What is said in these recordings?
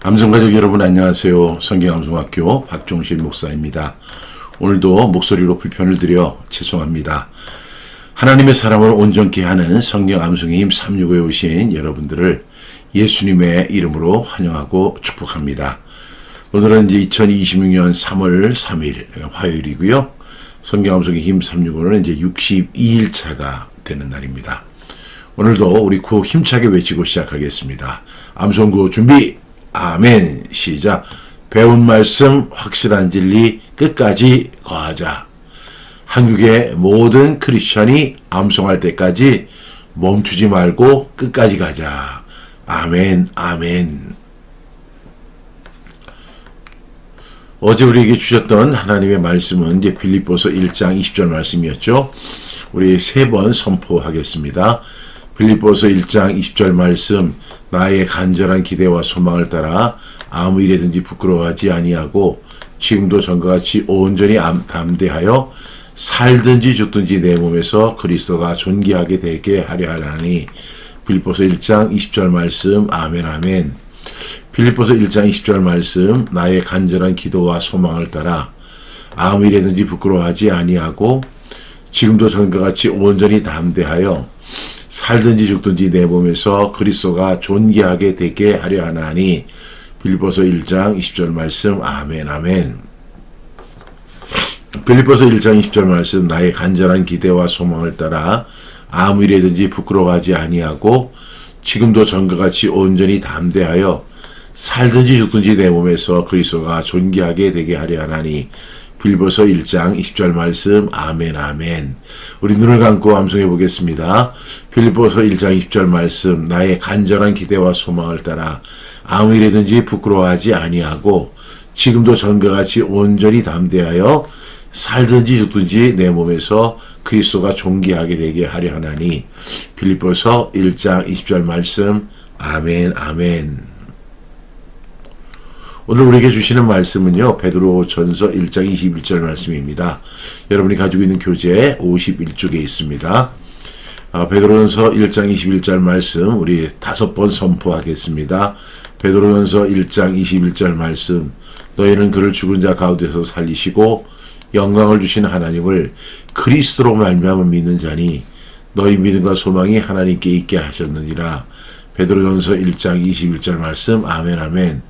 암송가족 여러분 안녕하세요. 성경암송학교 박종실 목사입니다. 오늘도 목소리로 불편을 드려 죄송합니다. 하나님의 사람을 온전케 하는 성경암송의 힘 365에 오신 여러분들을 예수님의 이름으로 환영하고 축복합니다. 오늘은 이제 2026년 3월 3일 화요일이고요. 성경암송의 힘 365는 이제 62일차가 되는 날입니다. 오늘도 우리 구호 힘차게 외치고 시작하겠습니다. 암송구호 준비! 아멘. 시작. 배운 말씀 확실한 진리 끝까지 거하자. 한국의 모든 크리스천이 암송할 때까지 멈추지 말고 끝까지 가자. 아멘. 아멘. 어제 우리에게 주셨던 하나님의 말씀은 이제 빌립보서 1장 20절 말씀이었죠. 우리 3번 선포하겠습니다. 빌립보서 1장 20절 말씀, 나의 간절한 기대와 소망을 따라 아무 일에든지 부끄러워하지 아니하고 지금도 전과 같이 온전히 담대하여 살든지 죽든지 내 몸에서 그리스도가 존귀하게 되게 하려 하나니. 빌립보서 1장 20절 말씀, 아멘 아멘. 빌립보서 1장 20절 말씀, 나의 간절한 기도와 소망을 따라 아무 일에든지 부끄러워하지 아니하고 지금도 전과 같이 온전히 담대하여 살든지 죽든지 내 몸에서 그리스도가 존귀하게 되게 하려 하나니. 빌립보서 1장 20절 말씀, 아멘 아멘. 빌립보서 1장 20절 말씀, 나의 간절한 기대와 소망을 따라 아무 일에든지 부끄러워하지 아니하고 지금도 전과 같이 온전히 담대하여 살든지 죽든지 내 몸에서 그리스도가 존귀하게 되게 하려 하나니. 빌립보서 1장 20절 말씀, 아멘 아멘. 우리 눈을 감고 암송해 보겠습니다. 빌립보서 1장 20절 말씀, 나의 간절한 기대와 소망을 따라 아무 일에든지 부끄러워하지 아니하고 지금도 전과 같이 온전히 담대하여 살든지 죽든지 내 몸에서 그리스도가 존귀하게 되게 하려 하나니. 빌립보서 1장 20절 말씀, 아멘 아멘. 오늘 우리에게 주시는 말씀은요, 베드로전서 1장 21절 말씀입니다. 여러분이 가지고 있는 교재 51쪽에 있습니다. 베드로전서 1장 21절 말씀 우리 5번 선포하겠습니다. 베드로전서 1장 21절 말씀, 너희는 그를 죽은 자 가운데서 살리시고 영광을 주신 하나님을 그리스도로 말미암아 믿는 자니 너희 믿음과 소망이 하나님께 있게 하셨느니라. 베드로전서 1장 21절 말씀, 아멘 아멘.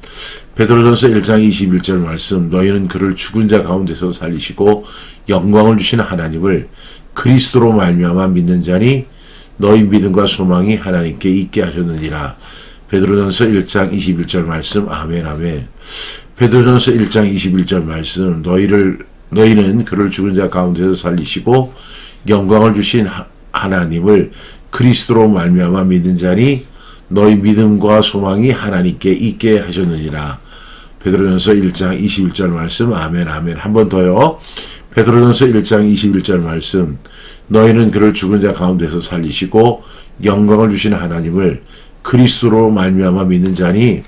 베드로전서 1장 21절 말씀, 너희는 그를 죽은 자 가운데서 살리시고 영광을 주신 하나님을 그리스도로 말미암아 믿는 자니 너희 믿음과 소망이 하나님께 있게 하셨느니라. 베드로전서 1장 21절 말씀, 아멘 아멘. 베드로전서 1장 21절 말씀, 너희는 그를 죽은 자 가운데서 살리시고 영광을 주신 하나님을 그리스도로 말미암아 믿는 자니 너희 믿음과 소망이 하나님께 있게 하셨느니라. 베드로전서 1장 21절 말씀, 아멘 아멘. 한 번 더요. 베드로전서 1장 21절 말씀, 너희는 그를 죽은 자 가운데서 살리시고 영광을 주신 하나님을 그리스도로 말미암아 믿는 자니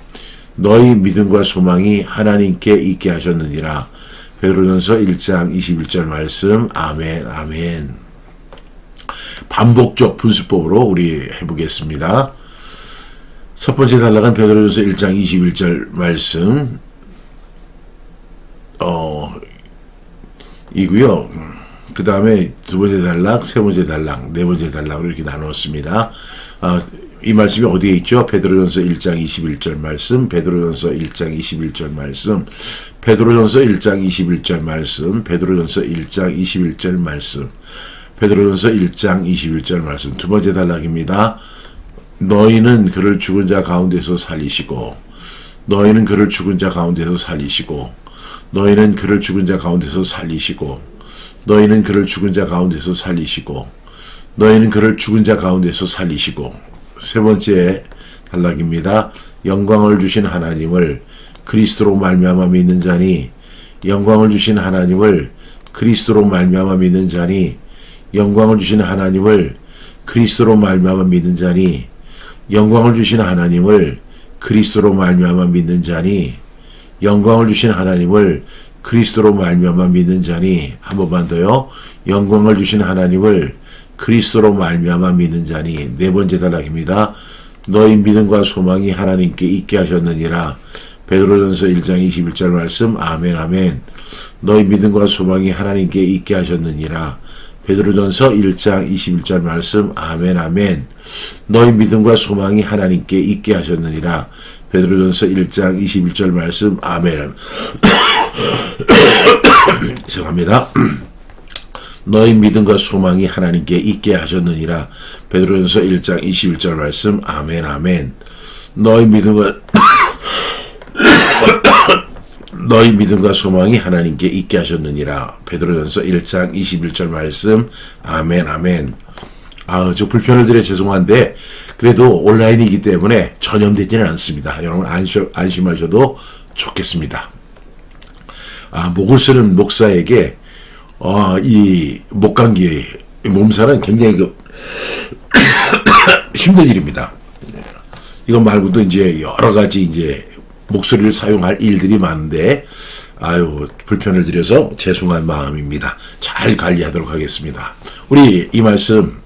너희 믿음과 소망이 하나님께 있게 하셨느니라. 베드로전서 1장 21절 말씀, 아멘 아멘. 반복적 분수법으로 우리 해보겠습니다. 첫 번째 단락은 베드로전서 1장 21절 말씀 이고요. 그 다음에 두 번째 단락, 세 번째 단락, 네 번째 단락으로 이렇게 나눴습니다. 이 말씀이 어디에 있죠? 베드로전서 1장 21절 말씀, 베드로전서 1장 21절 말씀, 베드로전서 1장 21절 말씀, 베드로전서 1장 21절 말씀, 베드로전서 1장 21절 말씀. 두 번째 단락입니다. 너희는 그를 죽은 자 가운데서 살리시고, 너희는 그를 죽은 자 가운데서 살리시고, 너희는 그를 죽은 자 가운데서 살리시고, 너희는 그를 죽은 자 가운데서 살리시고, 너희는 그를 죽은 자 가운데서 살리시고. 세 번째 단락입니다. 영광을 주신 하나님을 그리스도로 말미암아 믿는 자니, 영광을 주신 하나님을 그리스도로 말미암아 믿는 자니, 영광을 주신 하나님을 그리스도로 말미암아 믿는 자니, 영광을 주신 하나님을 그리스도로 말미암아 믿는 자니, 영광을 주신 하나님을 그리스도로 말미암아 믿는 자니. 한 번만 더요. 영광을 주신 하나님을 그리스도로 말미암아 믿는 자니. 네 번째 단락입니다. 너희 믿음과 소망이 하나님께 있게 하셨느니라. 베드로전서 1장 21절 말씀. 아멘 아멘. 너희 믿음과 소망이 하나님께 있게 하셨느니라. 베드로전서 1장 21절 말씀. 아멘 아멘. 너희 믿음과 소망이 하나님께 있게 하셨느니라. 베드로전서 1장 21절 말씀. 아멘. 죄송합니다. 너희 믿음과 소망이 하나님께 있게 하셨느니라. 베드로전서 1장 21절 말씀. 아멘 아멘. 너희 믿음과 소망이 하나님께 있게 하셨느니라. 베드로전서 1장 21절 말씀. 아멘 아멘. 저 불편을 드려 죄송한데 그래도 온라인이기 때문에 전염되지는 않습니다. 여러분 안심하셔도 좋겠습니다. 목을 쓰는 목사에게 이 목감기 몸살은 굉장히 힘든 일입니다. 이것 말고도 이제 여러 가지 이제 목소리를 사용할 일들이 많은데 불편을 드려서 죄송한 마음입니다. 잘 관리하도록 하겠습니다. 우리 이 말씀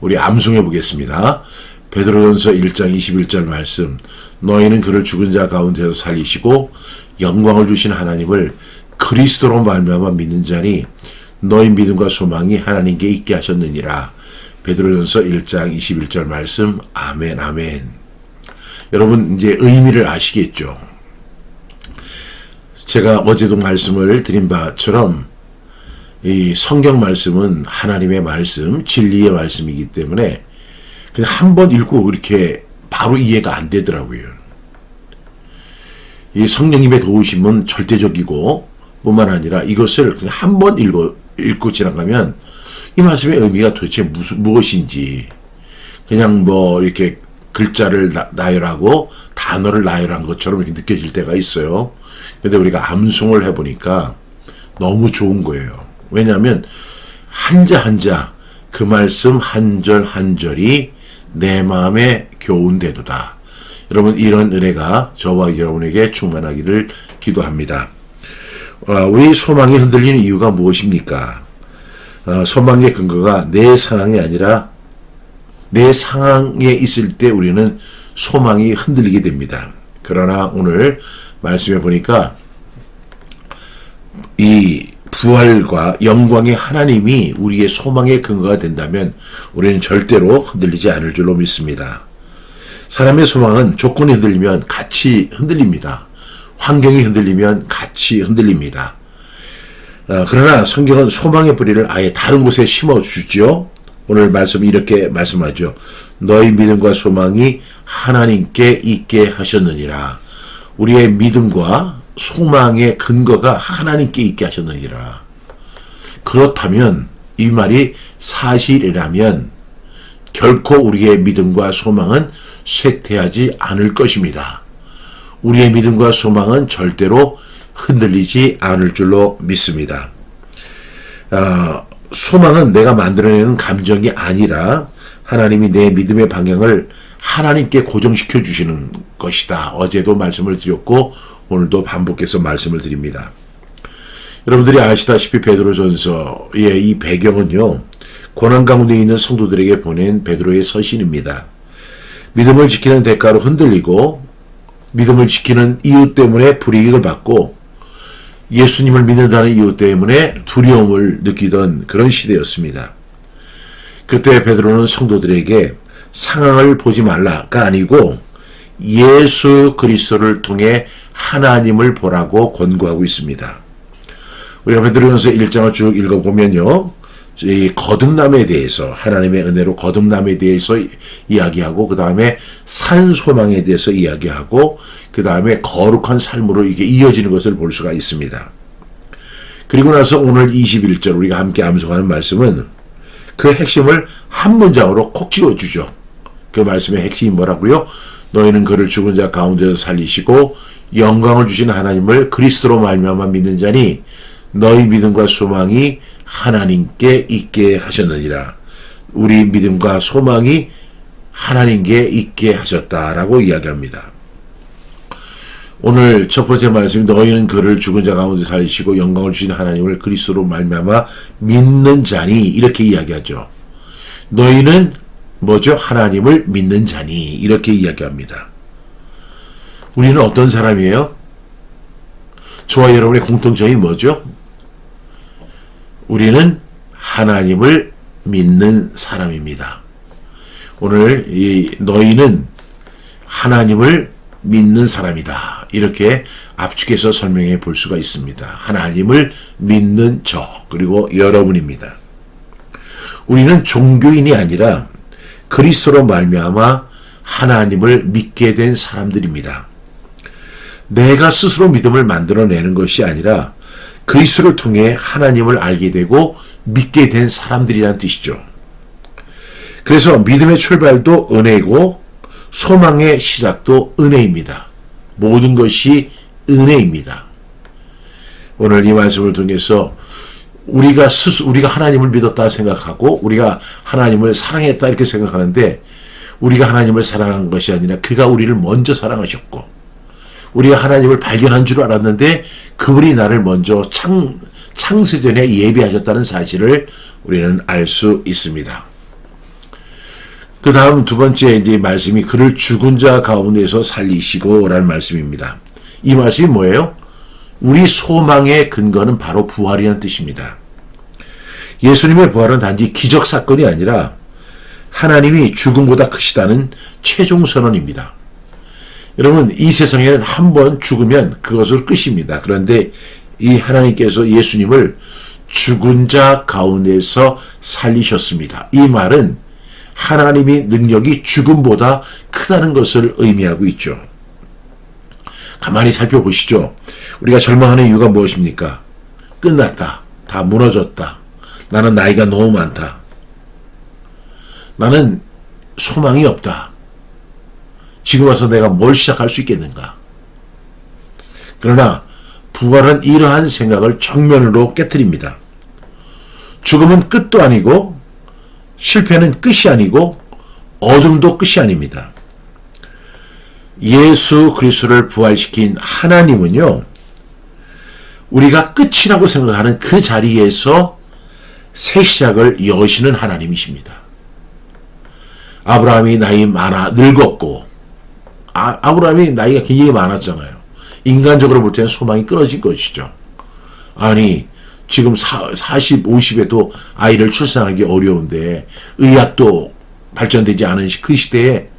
우리 암송해 보겠습니다. 베드로전서 1장 21절 말씀. 너희는 그를 죽은 자 가운데서 살리시고 영광을 주신 하나님을 그리스도로 말미암아 믿는 자니 너희 믿음과 소망이 하나님께 있게 하셨느니라. 베드로전서 1장 21절 말씀. 아멘 아멘. 여러분 이제 의미를 아시겠죠? 제가 어제도 말씀을 드린 바처럼 이 성경 말씀은 하나님의 말씀, 진리의 말씀이기 때문에 그냥 한 번 읽고 이렇게 바로 이해가 안 되더라고요. 이 성령님의 도우심은 절대적이고 뿐만 아니라 이것을 그냥 한 번 읽고 지나가면 이 말씀의 의미가 도대체 무엇인지 그냥 이렇게 글자를 나열하고 단어를 나열한 것처럼 이렇게 느껴질 때가 있어요. 근데 우리가 암송을 해보니까 너무 좋은 거예요. 왜냐하면 한자 한자 그 말씀 한 절 한 절이 내 마음에 교훈되도다. 여러분 이런 은혜가 저와 여러분에게 충만하기를 기도합니다. 우리 소망이 흔들리는 이유가 무엇입니까? 소망의 근거가 내 상황이 아니라 내 상황에 있을 때 우리는 소망이 흔들리게 됩니다. 그러나 오늘 말씀해 보니까 이 부활과 영광의 하나님이 우리의 소망의 근거가 된다면 우리는 절대로 흔들리지 않을 줄로 믿습니다. 사람의 소망은 조건이 흔들리면 같이 흔들립니다. 환경이 흔들리면 같이 흔들립니다. 그러나 성경은 소망의 뿌리를 아예 다른 곳에 심어주죠. 오늘 말씀 이렇게 말씀하죠. 너희 믿음과 소망이 하나님께 있게 하셨느니라. 우리의 믿음과 소망의 근거가 하나님께 있게 하셨느니라. 그렇다면 이 말이 사실이라면 결코 우리의 믿음과 소망은 쇠퇴하지 않을 것입니다. 우리의 믿음과 소망은 절대로 흔들리지 않을 줄로 믿습니다. 소망은 내가 만들어내는 감정이 아니라 하나님이 내 믿음의 방향을 하나님께 고정시켜 주시는 것이다. 어제도 말씀을 드렸고 오늘도 반복해서 말씀을 드립니다. 여러분들이 아시다시피 베드로전서의 이 배경은요. 고난 가운데 있는 성도들에게 보낸 베드로의 서신입니다. 믿음을 지키는 대가로 흔들리고 믿음을 지키는 이유 때문에 불이익을 받고 예수님을 믿는다는 이유 때문에 두려움을 느끼던 그런 시대였습니다. 그때 베드로는 성도들에게 상황을 보지 말라가 아니고 예수 그리스도를 통해 하나님을 보라고 권고하고 있습니다. 우리가 베드로전서 1장을 쭉 읽어보면요. 이 거듭남에 대해서 하나님의 은혜로 거듭남에 대해서 이야기하고 그 다음에 산소망에 대해서 이야기하고 그 다음에 거룩한 삶으로 이게 이어지는 것을 볼 수가 있습니다. 그리고 나서 오늘 21절 우리가 함께 암송하는 말씀은 그 핵심을 한 문장으로 콕 찍어주죠. 그 말씀의 핵심이 뭐라고요? 너희는 그를 죽은 자 가운데서 살리시고 영광을 주신 하나님을 그리스도로 말미암아 믿는 자니 너희 믿음과 소망이 하나님께 있게 하셨느니라. 우리 믿음과 소망이 하나님께 있게 하셨다라고 이야기합니다. 오늘 첫 번째 말씀이 너희는 그를 죽은 자 가운데 살리시고 영광을 주신 하나님을 그리스도로 말미암아 믿는 자니 이렇게 이야기하죠. 너희는 뭐죠? 하나님을 믿는 자니 이렇게 이야기합니다. 우리는 어떤 사람이에요? 저와 여러분의 공통점이 뭐죠? 우리는 하나님을 믿는 사람입니다. 오늘 너희는 하나님을 믿는 사람이다. 이렇게 압축해서 설명해 볼 수가 있습니다. 하나님을 믿는 그리고 여러분입니다. 우리는 종교인이 아니라 그리스도로 말미암아 하나님을 믿게 된 사람들입니다. 내가 스스로 믿음을 만들어내는 것이 아니라 그리스도를 통해 하나님을 알게 되고 믿게 된 사람들이란 뜻이죠. 그래서 믿음의 출발도 은혜이고 소망의 시작도 은혜입니다. 모든 것이 은혜입니다. 오늘 이 말씀을 통해서 우리가 하나님을 믿었다 생각하고 우리가 하나님을 사랑했다 이렇게 생각하는데 우리가 하나님을 사랑한 것이 아니라 그가 우리를 먼저 사랑하셨고 우리가 하나님을 발견한 줄 알았는데 그분이 나를 먼저 창세전에 예비하셨다는 사실을 우리는 알 수 있습니다. 그 다음 두 번째 이제 말씀이 그를 죽은 자 가운데서 살리시고 라는 말씀입니다. 이 말씀이 뭐예요? 우리 소망의 근거는 바로 부활이라는 뜻입니다. 예수님의 부활은 단지 기적 사건이 아니라 하나님이 죽음보다 크시다는 최종 선언입니다. 여러분, 이 세상에는 한 번 죽으면 그것을 끝입니다. 그런데 이 하나님께서 예수님을 죽은 자 가운데서 살리셨습니다. 이 말은 하나님의 능력이 죽음보다 크다는 것을 의미하고 있죠. 가만히 살펴보시죠. 우리가 절망하는 이유가 무엇입니까? 끝났다. 다 무너졌다. 나는 나이가 너무 많다. 나는 소망이 없다. 지금 와서 내가 뭘 시작할 수 있겠는가? 그러나 부활은 이러한 생각을 정면으로 깨트립니다. 죽음은 끝도 아니고 실패는 끝이 아니고 어둠도 끝이 아닙니다. 예수 그리스도를 부활시킨 하나님은요, 우리가 끝이라고 생각하는 그 자리에서 새 시작을 여시는 하나님이십니다. 아브라함이 나이 많아 늙었고 아브라함이 나이가 굉장히 많았잖아요. 인간적으로 볼 때는 소망이 끊어진 것이죠. 아니 지금 40, 50에도 아이를 출산하기 어려운데 의학도 발전되지 않은 그 시대에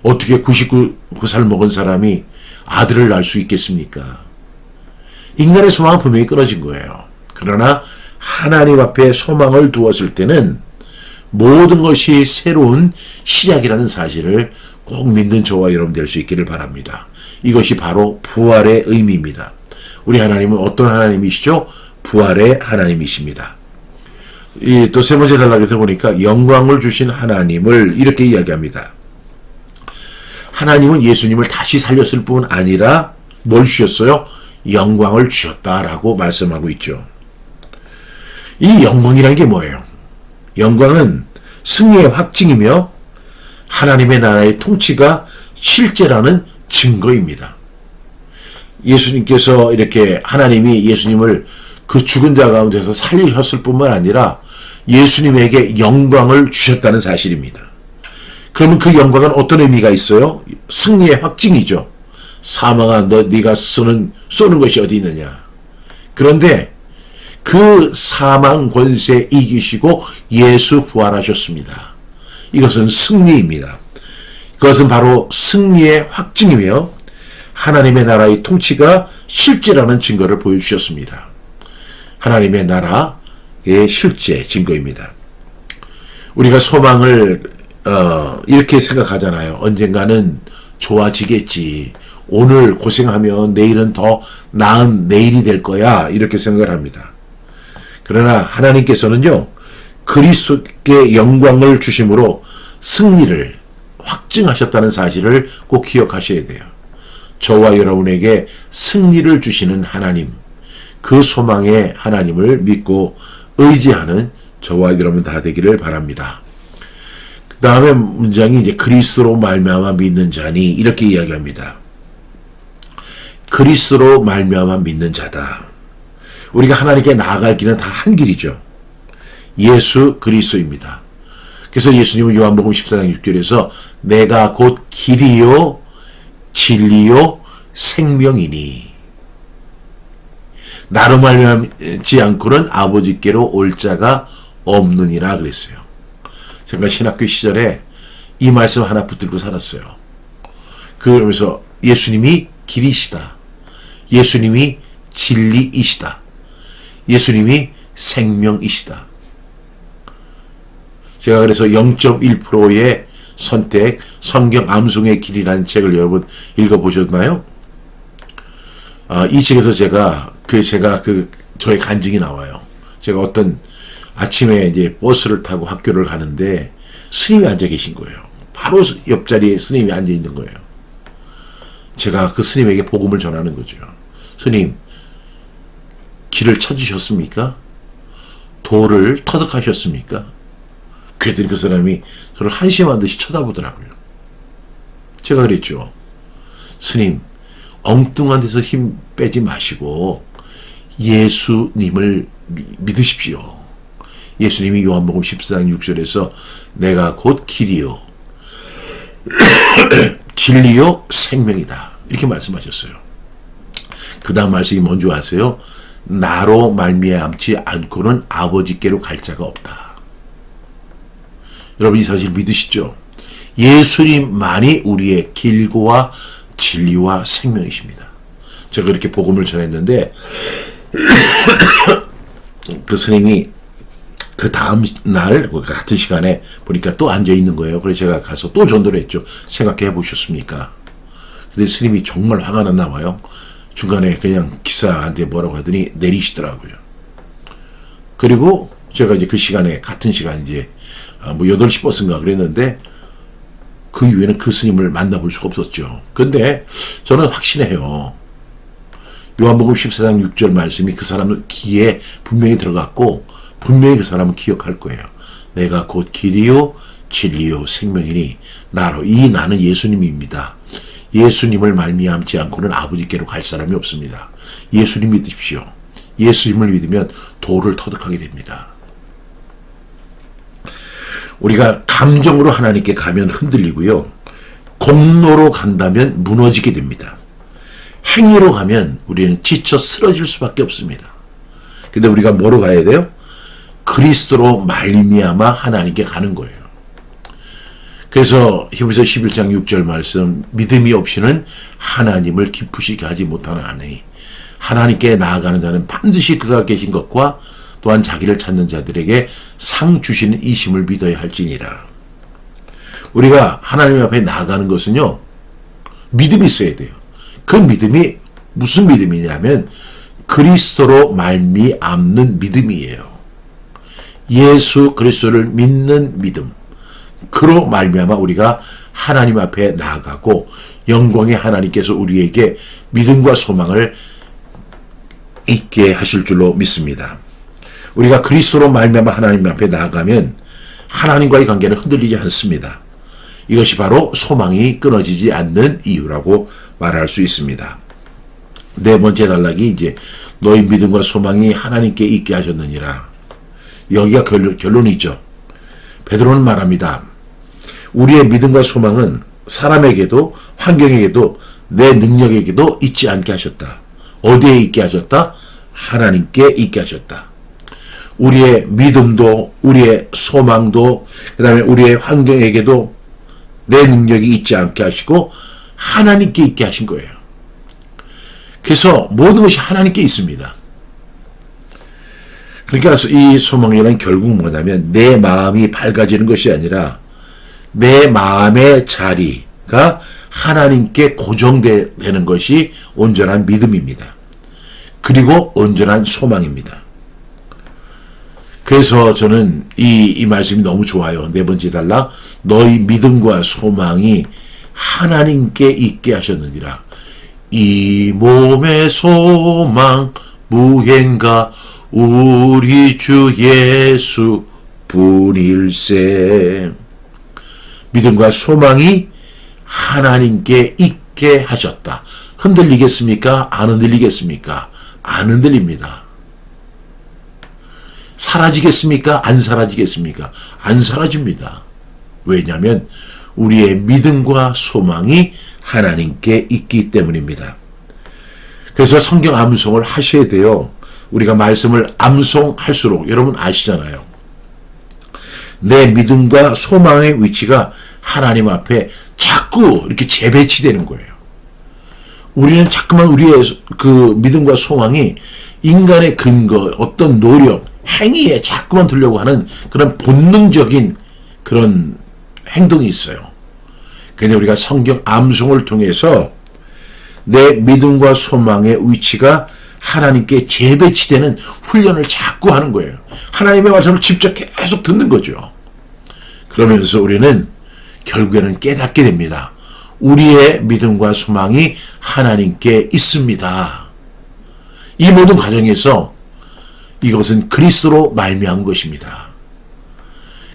어떻게 99살 먹은 사람이 아들을 낳을 수 있겠습니까? 인간의 소망은 분명히 끊어진 거예요. 그러나 하나님 앞에 소망을 두었을 때는 모든 것이 새로운 시작이라는 사실을 꼭 믿는 저와 여러분 될 수 있기를 바랍니다. 이것이 바로 부활의 의미입니다. 우리 하나님은 어떤 하나님이시죠? 부활의 하나님이십니다. 또 세 번째 단락에서 보니까 영광을 주신 하나님을 이렇게 이야기합니다. 하나님은 예수님을 다시 살렸을 뿐 아니라 뭘 주셨어요? 영광을 주셨다라고 말씀하고 있죠. 이 영광이라는 게 뭐예요? 영광은 승리의 확증이며 하나님의 나라의 통치가 실제라는 증거입니다. 예수님께서 이렇게 하나님이 예수님을 그 죽은 자 가운데서 살리셨을 뿐만 아니라 예수님에게 영광을 주셨다는 사실입니다. 그러면 그 영광은 어떤 의미가 있어요? 승리의 확증이죠. 사망아 네가 쏘는 것이 어디 있느냐. 그런데 그 사망 권세 이기시고 예수 부활하셨습니다. 이것은 승리입니다. 그것은 바로 승리의 확증이며 하나님의 나라의 통치가 실제라는 증거를 보여주셨습니다. 하나님의 나라의 실제 증거입니다. 우리가 소망을 이렇게 생각하잖아요. 언젠가는 좋아지겠지. 오늘 고생하면 내일은 더 나은 내일이 될 거야. 이렇게 생각을 합니다. 그러나 하나님께서는요, 그리스도께 영광을 주심으로 승리를 확증하셨다는 사실을 꼭 기억하셔야 돼요. 저와 여러분에게 승리를 주시는 하나님, 그 소망의 하나님을 믿고 의지하는 저와 여러분 다 되기를 바랍니다. 그 다음에 문장이 이제 그리스도로 말미암아 믿는 자니 이렇게 이야기합니다. 그리스도로 말미암아 믿는 자다. 우리가 하나님께 나아갈 길은 다 한 길이죠. 예수 그리스도입니다. 그래서 예수님은 요한복음 14장 6절에서 내가 곧 길이요 진리요 생명이니 나로 말미암지 않고는 아버지께로 올 자가 없느니라 그랬어요. 제가 신학교 시절에 이 말씀 하나 붙들고 살았어요. 그러면서 예수님이 길이시다. 예수님이 진리이시다. 예수님이 생명이시다. 제가 그래서 0.1%의 선택, 성경 암송의 길이라는 책을 여러분 읽어보셨나요? 이 책에서 저의 간증이 나와요. 제가 어떤 아침에 이제 버스를 타고 학교를 가는데 스님이 앉아 계신 거예요. 바로 옆자리에 스님이 앉아 있는 거예요. 제가 그 스님에게 복음을 전하는 거죠. 스님, 길을 찾으셨습니까? 도를 터득하셨습니까? 그랬더니 그 사람이 저를 한심한 듯이 쳐다보더라고요. 제가 그랬죠. 스님, 엉뚱한 데서 힘 빼지 마시고 예수님을 믿으십시오. 예수님이 요한복음 14장 6절에서 내가 곧 길이요 진리요 생명이다. 이렇게 말씀하셨어요. 그 다음 말씀이 뭔지 아세요? 나로 말미암지 않고는 아버지께로 갈 자가 없다. 여러분 이 사실 믿으시죠? 예수님만이 우리의 길과 진리와 생명이십니다. 제가 이렇게 복음을 전했는데 그 스님이 그 다음 날 같은 시간에 보니까 또 앉아 있는 거예요. 그래서 제가 가서 또 전도를 했죠. 생각해 보셨습니까? 근데 스님이 정말 화가 났나 봐요. 중간에 그냥 기사한테 뭐라고 하더니 내리시더라고요. 그리고 제가 이제 그 시간에 같은 시간 이제 뭐 8시 버스인가 그랬는데 그 이후에는 그 스님을 만나볼 수가 없었죠. 근데 저는 확신해요. 요한복음 14장 6절 말씀이 그 사람 귀에 분명히 들어갔고 분명히 그 사람은 기억할 거예요. 내가 곧 길이요 진리요 생명이니 나는 예수님입니다. 예수님을 말미암지 않고는 아버지께로 갈 사람이 없습니다. 예수님 믿으십시오. 예수님을 믿으면 도를 터득하게 됩니다. 우리가 감정으로 하나님께 가면 흔들리고요. 공로로 간다면 무너지게 됩니다. 행위로 가면 우리는 지쳐 쓰러질 수밖에 없습니다. 근데 우리가 뭐로 가야 돼요? 그리스도로 말미암아 하나님께 가는 거예요. 그래서 히브리서 11장 6절 말씀 믿음이 없이는 하나님을 기쁘시게 하지 못하나니 하나님께 나아가는 자는 반드시 그가 계신 것과 또한 자기를 찾는 자들에게 상 주시는 이심을 믿어야 할지니라. 우리가 하나님 앞에 나아가는 것은요. 믿음이 있어야 돼요. 그 믿음이 무슨 믿음이냐면 그리스도로 말미암는 믿음이에요. 예수 그리스도를 믿는 믿음. 그로 말미암아 우리가 하나님 앞에 나아가고 영광의 하나님께서 우리에게 믿음과 소망을 있게 하실 줄로 믿습니다. 우리가 그리스도로 말미암아 하나님 앞에 나아가면 하나님과의 관계는 흔들리지 않습니다. 이것이 바로 소망이 끊어지지 않는 이유라고 말할 수 있습니다. 네 번째 단락이 이제 너희 믿음과 소망이 하나님께 있게 하셨느니라. 여기가 결론이죠. 베드로는 말합니다. 우리의 믿음과 소망은 사람에게도 환경에게도 내 능력에게도 있지 않게 하셨다. 어디에 있게 하셨다? 하나님께 있게 하셨다. 우리의 믿음도 우리의 소망도 그 다음에 우리의 환경에게도 내 능력이 있지 않게 하시고 하나님께 있게 하신 거예요. 그래서 모든 것이 하나님께 있습니다. 그러니까 이 소망이란 결국 뭐냐면 내 마음이 밝아지는 것이 아니라 내 마음의 자리가 하나님께 고정되는 것이 온전한 믿음입니다. 그리고 온전한 소망입니다. 그래서 저는 이 말씀이 너무 좋아요. 네 번째 단락 너희 믿음과 소망이 하나님께 있게 하셨느니라. 이 몸의 소망 무행가 우리 주 예수 뿐일세. 믿음과 소망이 하나님께 있게 하셨다. 흔들리겠습니까? 안 흔들리겠습니까? 안 흔들립니다. 사라지겠습니까? 안 사라지겠습니까? 안 사라집니다. 왜냐하면 우리의 믿음과 소망이 하나님께 있기 때문입니다. 그래서 성경 암송을 하셔야 돼요. 우리가 말씀을 암송할수록 여러분 아시잖아요. 내 믿음과 소망의 위치가 하나님 앞에 자꾸 이렇게 재배치되는 거예요. 우리는 자꾸만 우리의 그 믿음과 소망이 인간의 근거, 어떤 노력, 행위에 자꾸만 들려고 하는 그런 본능적인 그런 행동이 있어요. 그런데 우리가 성경 암송을 통해서 내 믿음과 소망의 위치가 하나님께 재배치되는 훈련을 자꾸 하는 거예요. 하나님의 말씀을 직접 계속 듣는 거죠. 그러면서 우리는 결국에는 깨닫게 됩니다. 우리의 믿음과 소망이 하나님께 있습니다. 이 모든 과정에서 이것은 그리스도로 말미암은 것입니다.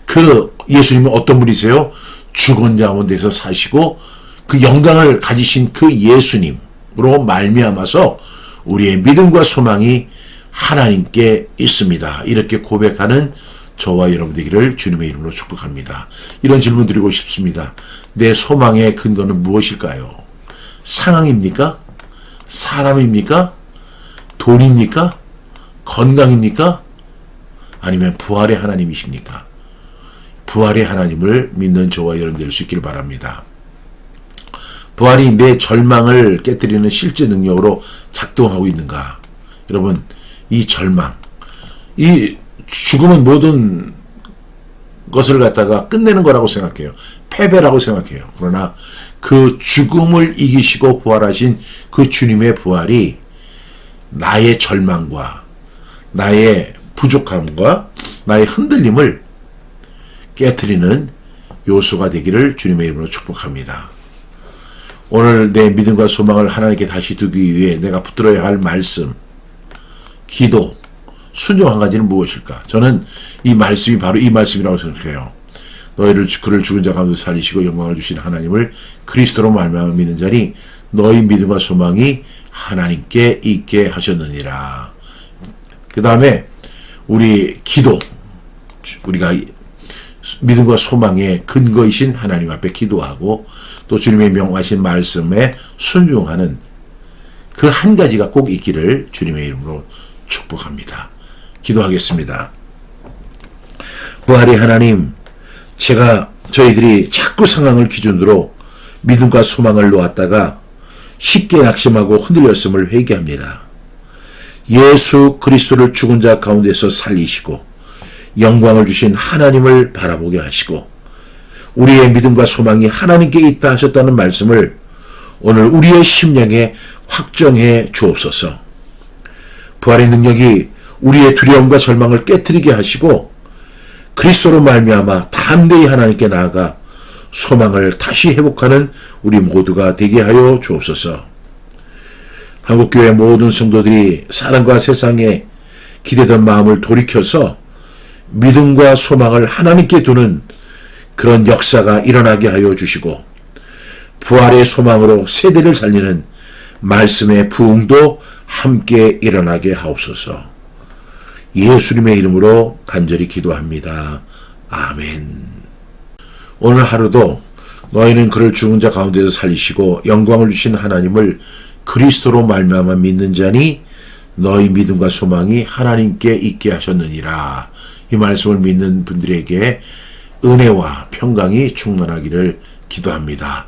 그 예수님은 어떤 분이세요? 죽은 자 가운데서 사시고 그 영광을 가지신 그 예수님으로 말미암아서 우리의 믿음과 소망이 하나님께 있습니다. 이렇게 고백하는 저와 여러분 되기를 주님의 이름으로 축복합니다. 이런 질문 드리고 싶습니다. 내 소망의 근거는 무엇일까요? 상황입니까? 사람입니까? 돈입니까? 건강입니까? 아니면 부활의 하나님이십니까? 부활의 하나님을 믿는 저와 여러분 될 수 있기를 바랍니다. 부활이 내 절망을 깨뜨리는 실제 능력으로 작동하고 있는가? 여러분, 이 절망, 이 죽음은 모든 것을 갖다가 끝내는 거라고 생각해요. 패배라고 생각해요. 그러나 그 죽음을 이기시고 부활하신 그 주님의 부활이 나의 절망과 나의 부족함과 나의 흔들림을 깨트리는 요소가 되기를 주님의 이름으로 축복합니다. 오늘 내 믿음과 소망을 하나님께 다시 두기 위해 내가 붙들어야 할 말씀, 기도, 순종 한 가지는 무엇일까? 저는 이 말씀이 바로 이 말씀이라고 생각해요. 너희를 그를 죽은 자 가운데 살리시고 영광을 주신 하나님을 그리스도로 말미암아 믿는 자니 너희 믿음과 소망이 하나님께 있게 하셨느니라. 그 다음에 우리 기도, 우리가 믿음과 소망의 근거이신 하나님 앞에 기도하고 또 주님의 명하신 말씀에 순종하는 그 한 가지가 꼭 있기를 주님의 이름으로 축복합니다. 기도하겠습니다. 부활의 하나님, 저희들이 자꾸 상황을 기준으로 믿음과 소망을 놓았다가 쉽게 낙심하고 흔들렸음을 회개합니다. 예수 그리스도를 죽은 자 가운데서 살리시고 영광을 주신 하나님을 바라보게 하시고 우리의 믿음과 소망이 하나님께 있다 하셨다는 말씀을 오늘 우리의 심령에 확정해 주옵소서. 부활의 능력이 우리의 두려움과 절망을 깨트리게 하시고 그리스도로 말미암아 담대히 하나님께 나아가 소망을 다시 회복하는 우리 모두가 되게 하여 주옵소서. 한국교회 모든 성도들이 사랑과 세상에 기대던 마음을 돌이켜서 믿음과 소망을 하나님께 두는 그런 역사가 일어나게 하여 주시고 부활의 소망으로 세대를 살리는 말씀의 부흥도 함께 일어나게 하옵소서. 예수님의 이름으로 간절히 기도합니다. 아멘. 오늘 하루도 너희는 그를 죽은 자 가운데서 살리시고 영광을 주신 하나님을 그리스도로 말미암아 믿는 자니 너희 믿음과 소망이 하나님께 있게 하셨느니라. 이 말씀을 믿는 분들에게 은혜와 평강이 충만하기를 기도합니다.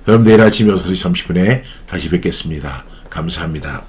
그럼 내일 아침 6시 30분에 다시 뵙겠습니다. 감사합니다.